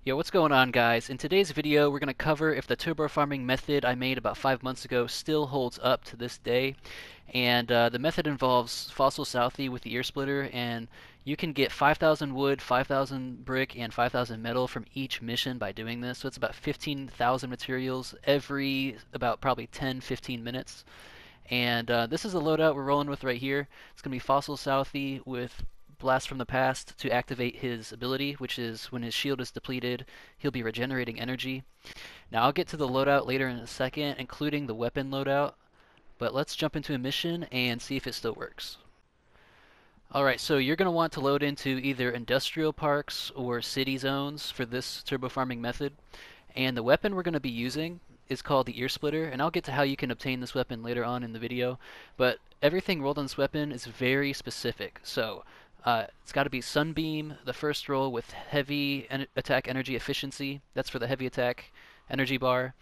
Yo, what's going on, guys? In today's video, we're going to cover if the turbo farming method I made about 5 months ago still holds up to this day. And the method involves fossil Southie with the Earsplitter, and you can get 5,000 wood, 5,000 brick, and 5,000 metal from each mission by doing this. So it's about 15,000 materials every about probably 10-15 minutes. And this is the loadout we're rolling with right here. It's going to be fossil Southie with Blast from the Past to activate his ability, which is when his shield is depleted, he'll be regenerating energy. Now I'll get to the loadout later in a second, including the weapon loadout, but let's jump into a mission and see if it still works. Alright, so you're going to want to load into either industrial parks or city zones for this turbo farming method. And the weapon we're going to be using is called the Earsplitter, and I'll get to how you can obtain this weapon later on in the video, but everything rolled on this weapon is very specific. So it's got to be Sunbeam, the first roll with heavy attack energy efficiency. That's for the heavy attack energy bar.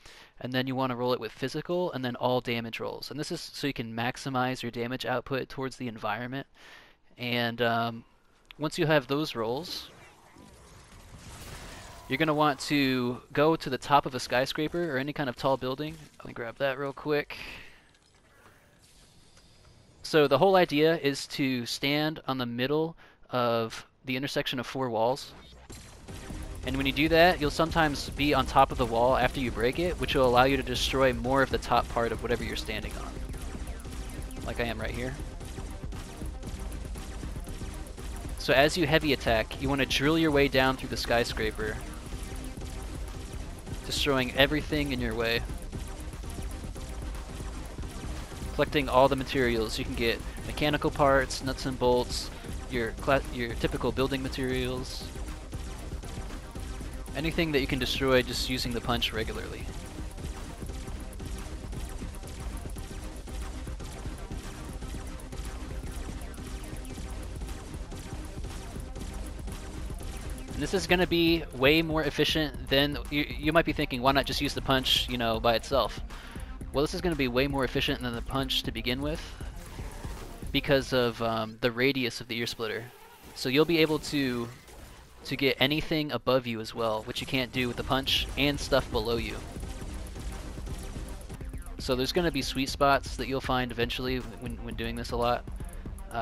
And then you want to roll it with physical and then all damage rolls. And this is so you can maximize your damage output towards the environment. And once you have those rolls, you're going to want to go to the top of a skyscraper or any kind of tall building. Let me grab that real quick. So the whole idea is to stand on the middle of the intersection of 4 walls. And when you do that, you'll sometimes be on top of the wall after you break it, which will allow you to destroy more of the top part of whatever you're standing on. Like I am right here. So as you heavy attack, you want to drill your way down through the skyscraper, destroying everything in your way. Collecting all the materials. You can get mechanical parts, nuts and bolts, your typical building materials. Anything that you can destroy just using the punch regularly. And this is going to be way more efficient than, you might be thinking, why not just use the punch, you know, by itself? Well, this is going to be way more efficient than the punch to begin with because of the radius of the Earsplitter. So you'll be able to get anything above you as well, which you can't do with the punch, and stuff below you. So there's going to be sweet spots that you'll find eventually when doing this a lot.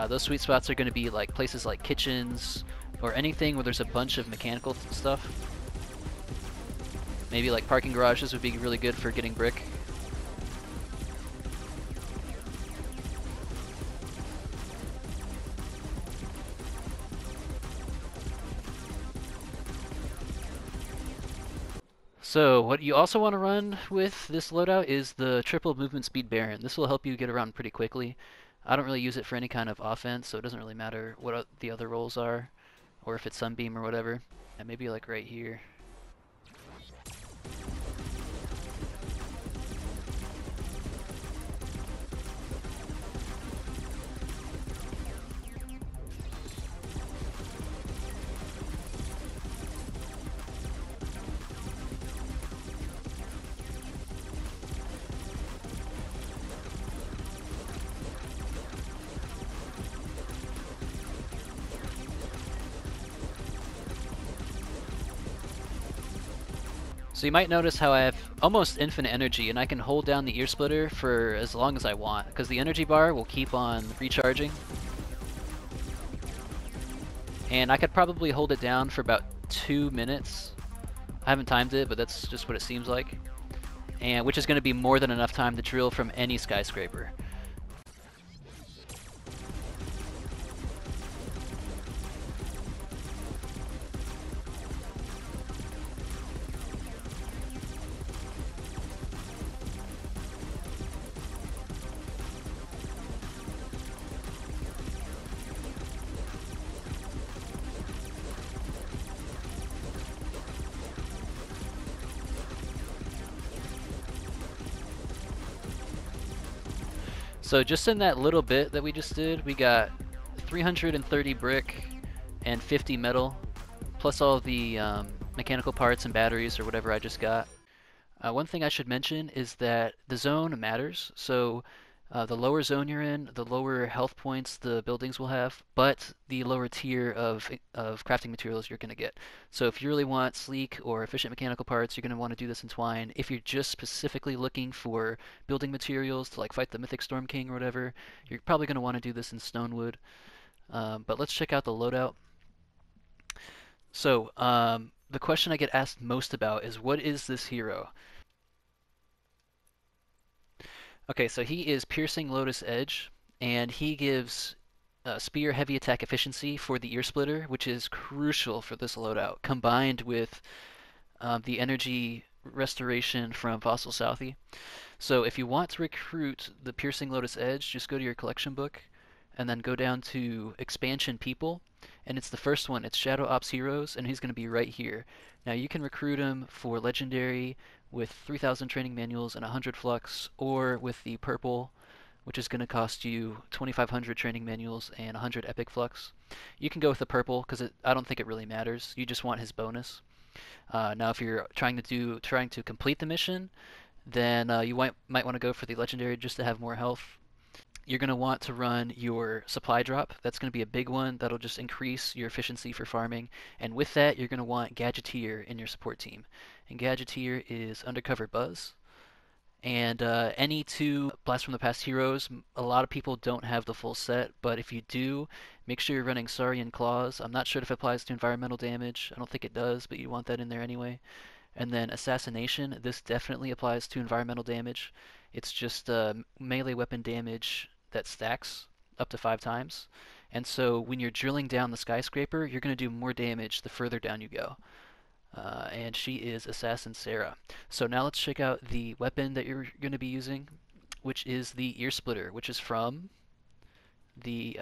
Those sweet spots are going to be like places like kitchens or anything where there's a bunch of mechanical stuff. Maybe like parking garages would be really good for getting brick. So what you also want to run with this loadout is the triple movement speed Baron. This will help you get around pretty quickly. I don't really use it for any kind of offense, so it doesn't really matter what the other rolls are, or if it's Sunbeam or whatever. And maybe like right here. So you might notice how I have almost infinite energy, and I can hold down the Earsplitter for as long as I want, because the energy bar will keep on recharging. And I could probably hold it down for about 2 minutes. I haven't timed it, but that's just what it seems like. And which is going to be more than enough time to drill from any skyscraper. So just in that little bit that we just did, we got 330 brick and 50 metal, plus all the mechanical parts and batteries or whatever I just got. One thing I should mention is that the zone matters. So The lower zone you're in, the lower health points the buildings will have, but the lower tier of crafting materials you're going to get. So if you really want sleek or efficient mechanical parts, you're going to want to do this in twine. If you're just specifically looking for building materials to like fight the Mythic Storm King or whatever, you're probably going to want to do this in stonewood. But let's check out the loadout. So the question I get asked most about is, what is this hero? Okay, so he is Piercing Lotus Edge, and he gives spear heavy attack efficiency for the Earsplitter, which is crucial for this loadout, combined with the energy restoration from Fossil Southie. So if you want to recruit the Piercing Lotus Edge, just go to your collection book and then go down to Expansion People, and it's the first one. It's Shadow Ops Heroes, and he's going to be right here. Now you can recruit him for Legendary with 3,000 training manuals and 100 flux, or with the purple, which is going to cost you 2,500 training manuals and 100 epic flux. You can go with the purple because I don't think it really matters. You just want his bonus. Now, if you're trying to complete the mission, then you might want to go for the legendary just to have more health. You're going to want to run your supply drop. That's going to be a big one. That'll just increase your efficiency for farming. And with that, you're going to want Gadgeteer in your support team. And Gadgeteer is Undercover Buzz. And any two Blast from the Past heroes, a lot of people don't have the full set, but if you do, make sure you're running Saurian Claws. I'm not sure if it applies to environmental damage. I don't think it does, but you want that in there anyway. And then Assassination, this definitely applies to environmental damage. It's just melee weapon damage that stacks up to 5 times. And so when you're drilling down the skyscraper, you're going to do more damage the further down you go. And she is Assassin Sarah. So now let's check out the weapon that you're going to be using, which is the Earsplitter, which is from the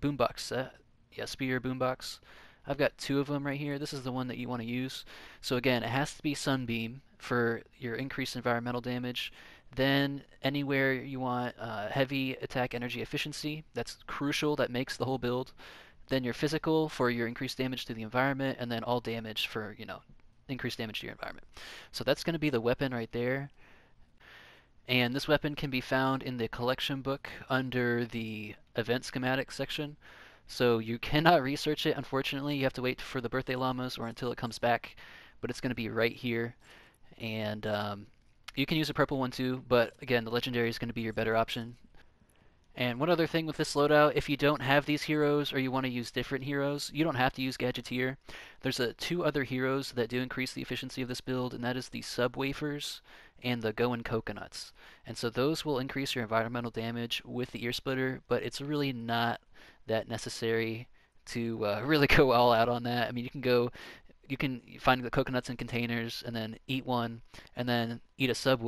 boombox set. Yeah, Spear boombox. I've got 2 of them right here. This is the one that you want to use. So again, it has to be Sunbeam for your increased environmental damage. Then anywhere you want heavy attack energy efficiency, that's crucial. That makes the whole build. Then your physical for your increased damage to the environment, and then all damage for, increased damage to your environment. So that's going to be the weapon right there. And this weapon can be found in the collection book under the event schematic section. So you cannot research it, unfortunately. You have to wait for the birthday llamas or until it comes back. But it's going to be right here. And you can use a purple one too, but again, the legendary is going to be your better option. And one other thing with this loadout, if you don't have these heroes or you want to use different heroes, you don't have to use Gadgeteer. There's 2 other heroes that do increase the efficiency of this build, and that is the Sub Wafers and the Goin' Coconuts. And so those will increase your environmental damage with the Earsplitter, but it's really not that necessary to really go all out on that. I mean, you can find the coconuts in containers and then eat one, and then eat a sub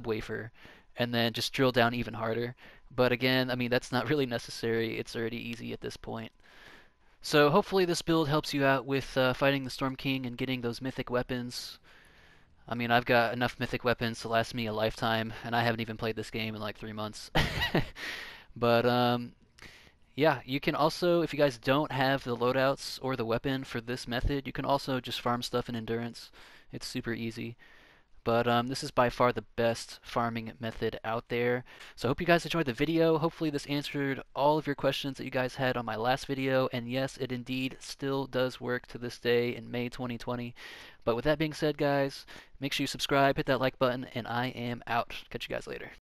wafer, and then just drill down even harder. But again, I mean, that's not really necessary. It's already easy at this point. So hopefully this build helps you out with fighting the Storm King and getting those mythic weapons. I mean, I've got enough mythic weapons to last me a lifetime, and I haven't even played this game in like 3 months. But yeah, you can also, if you guys don't have the loadouts or the weapon for this method, you can also just farm stuff in endurance. It's super easy. But this is by far the best farming method out there. So I hope you guys enjoyed the video. Hopefully this answered all of your questions that you guys had on my last video. And yes, it indeed still does work to this day in May 2020. But with that being said, guys, make sure you subscribe, hit that like button, and I am out. Catch you guys later.